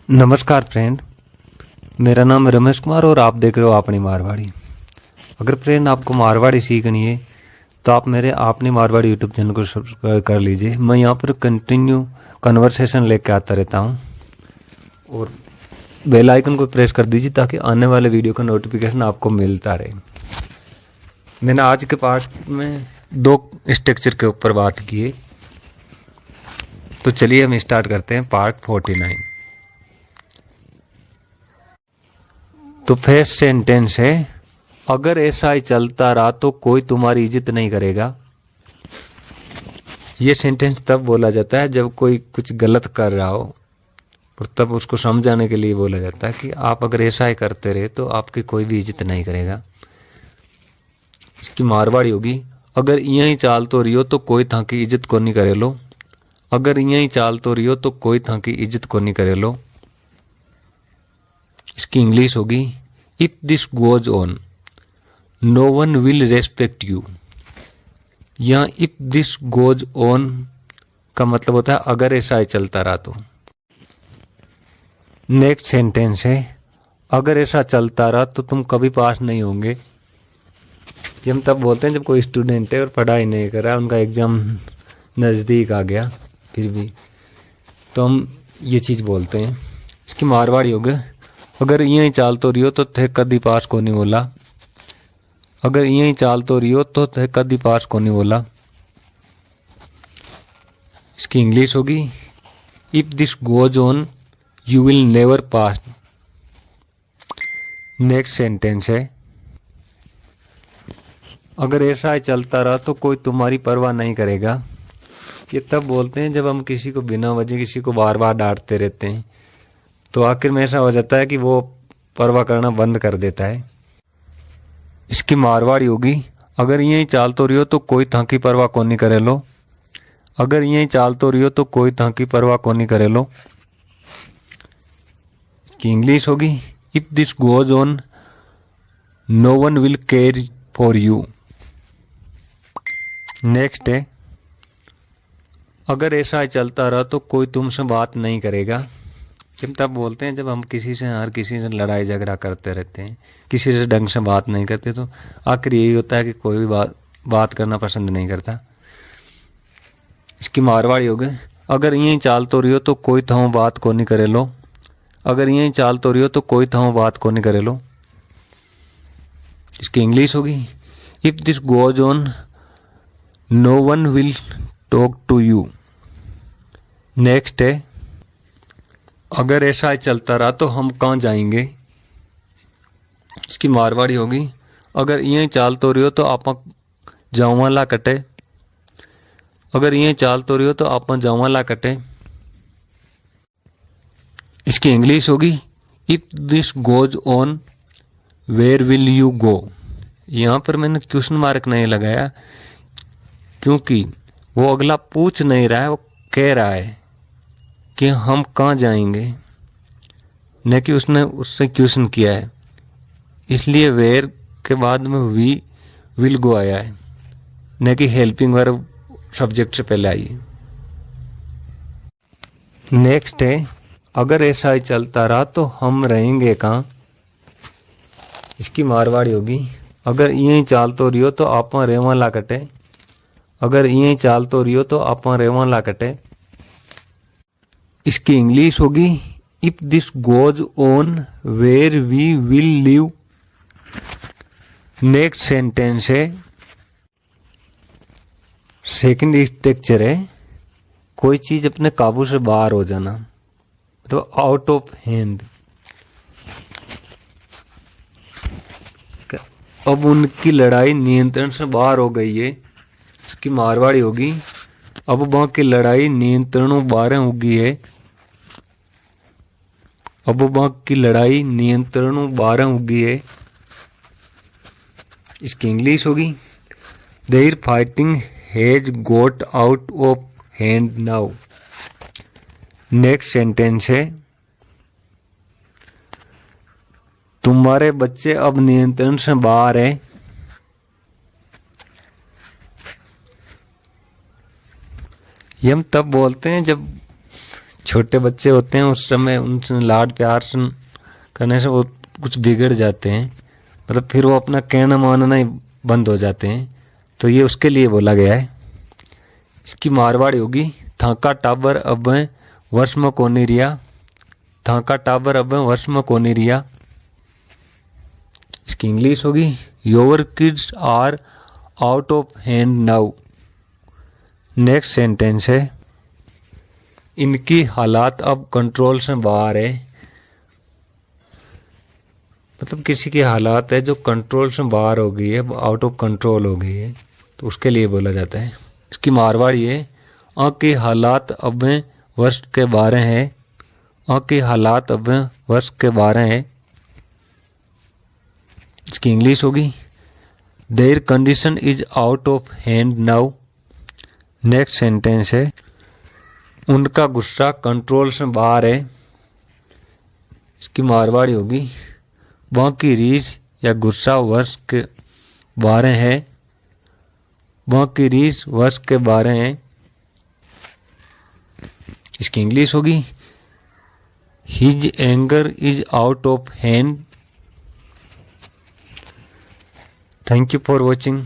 नमस्कार फ्रेंड, मेरा नाम है रमेश कुमार और आप देख रहे हो अपनी मारवाड़ी। अगर फ्रेंड आपको मारवाड़ी सीखनी है तो आप मेरे आपने मारवाड़ी यूट्यूब चैनल को सब्सक्राइब कर लीजिए। मैं यहाँ पर कंटिन्यू कन्वर्सेशन लेके आता रहता हूँ और बेल आइकन को प्रेस कर दीजिए ताकि आने वाले वीडियो का नोटिफिकेशन आपको मिलता रहे। मैंने आज के पार्ट में 2 स्ट्रक्चर के ऊपर बात की है, तो चलिए हम स्टार्ट करते हैं पार्ट 49। तो फर्स्ट सेंटेंस है, अगर ऐसा ही चलता रहा तो कोई तुम्हारी इज्जत नहीं करेगा। ये सेंटेंस तब बोला जाता है जब कोई कुछ गलत कर रहा हो और तब उसको समझाने के लिए बोला जाता है कि आप अगर ऐसा ही करते रहे तो आपकी कोई भी इज्जत नहीं करेगा। इसकी मारवाड़ी होगी, अगर यही चाल तो रियो तो कोई था की इज्जत को नहीं करे लो। अगर यही चाल तो रियो तो कोई था की इज्जत को नहीं करे लो। इसकी इंग्लिश होगी, if this goes on no one will respect you. यहाँ इफ दिस गोज ऑन का मतलब होता है अगर ऐसा ही चलता रहा तो। नेक्स्ट सेंटेंस है, अगर ऐसा चलता रहा तो तुम कभी पास नहीं होंगे। ये हम तब बोलते हैं जब कोई स्टूडेंट है और पढ़ाई नहीं कर रहा है, उनका एग्जाम नज़दीक आ गया फिर भी, तो हम ये चीज़ बोलते हैं। इसकी मारवाड़ी होगी, अगर यही चाल तो रियो तो थे कदी पास को नहीं बोला। अगर यही चाल तो रियो तो थे कदी पास को नहीं बोला। इसकी इंग्लिश होगी, if this goes on you will never pass. Next sentence है, अगर ऐसा ही चलता रहा तो कोई तुम्हारी परवाह नहीं करेगा। ये तब बोलते हैं जब हम किसी को बिना वजह किसी को बार बार डांटते रहते हैं तो आखिर में ऐसा हो जाता है कि वो परवाह करना बंद कर देता है। इसकी मारवाड़ी होगी, अगर यही चाल तो रियो तो कोई था की परवाह को नहीं करे लो। अगर यही चाल तो रियो तो कोई था की परवाह को नहीं करे लो। इसकी इंग्लिश होगी, if this goes on no one will care for you. Next है, अगर ऐसा चलता रहा तो कोई तुमसे बात नहीं करेगा। हम तब बोलते हैं जब हम किसी से हर किसी से लड़ाई झगड़ा करते रहते हैं, किसी से ढंग से बात नहीं करते, तो आखिर यही होता है कि कोई भी बात करना पसंद नहीं करता। इसकी मारवाड़ी हो गई, अगर यही चाल तो रियो तो कोई थाओ बात को नहीं करे लो। अगर यही चाल तो रियो तो कोई थाओ बात को नहीं करे लो। इसकी इंग्लिश होगी, if this goes on no one will talk to you. Next है, अगर ऐसा चलता रहा तो हम कहाँ जाएंगे। इसकी मारवाड़ी होगी, अगर यही चाल तो रही हो तो आप जाऊँ ला कटे। अगर यही चाल तो रही हो तो आप जाऊँ ला कटे। इसकी इंग्लिश होगी, if this goes on where will you go. यहाँ पर मैंने क्वेश्चन मार्क नहीं लगाया क्योंकि वो अगला पूछ नहीं रहा है, वो कह रहा है कि हम कहाँ जाएंगे, न कि उसने उससे क्वेश्चन किया है, इसलिए वेयर के बाद में वी विल गो आया है, न कि हेल्पिंग वर्ब सब्जेक्ट से पहले आई है। नेक्स्ट है, अगर ऐसा ही चलता रहा तो हम रहेंगे कहाँ। इसकी मारवाड़ी होगी, अगर यही चाल तो रियो तो आप रेवा ला कटे। अगर यही चाल तो रियो तो आप रेवा ला कटे। इसकी इंग्लिश होगी, if this goes on where we will live. Next sentence है, सेकंड स्ट्रक्चर है, कोई चीज अपने काबू से बाहर हो जाना, तो आउट ऑफ हैंड। अब उनकी लड़ाई नियंत्रण से बाहर हो गई है। इसकी मारवाड़ी होगी, अब वहां की लड़ाई नियंत्रणों बाहर होगी है। अब वहां की लड़ाई नियंत्रणों बाहर होगी है। इसकी इंग्लिश होगी, their fighting has got out of hand now. Next sentence है, तुम्हारे बच्चे अब नियंत्रण से बाहर है। ये हम तब बोलते हैं जब छोटे बच्चे होते हैं उस समय उनसे लाड प्यार से करने से वो कुछ बिगड़ जाते हैं, मतलब फिर वो अपना कहना मानना ही बंद हो जाते हैं, तो ये उसके लिए बोला गया है। इसकी मारवाड़ी होगी थाका टाबर अब वर्ष में कोनी रिया, थाका टाबर अब वर्ष में कोनी रिया। इसकी इंग्लिश होगी your kids are out of hand now. Next sentence है इनकी हालात अब कंट्रोल से बाहर है, मतलब किसी की हालात है जो कंट्रोल से बाहर हो गई है, आउट ऑफ कंट्रोल हो गई है, तो उसके लिए बोला जाता है। इसकी मारवाड़ी है की हालात अब वर्ष के 12 है, की हालात अब वर्ष के 12 है। इसकी इंग्लिश होगी there condition is out of hand now. Next sentence है उनका गुस्सा कंट्रोल से बाहर है। इसकी मारवाड़ी होगी वहाँ की रीस या गुस्सा वर्ष के 12 है, वहाँ की रीस वर्ष के 12 है। इसकी इंग्लिश होगी his anger is out of hand. Thank you for watching.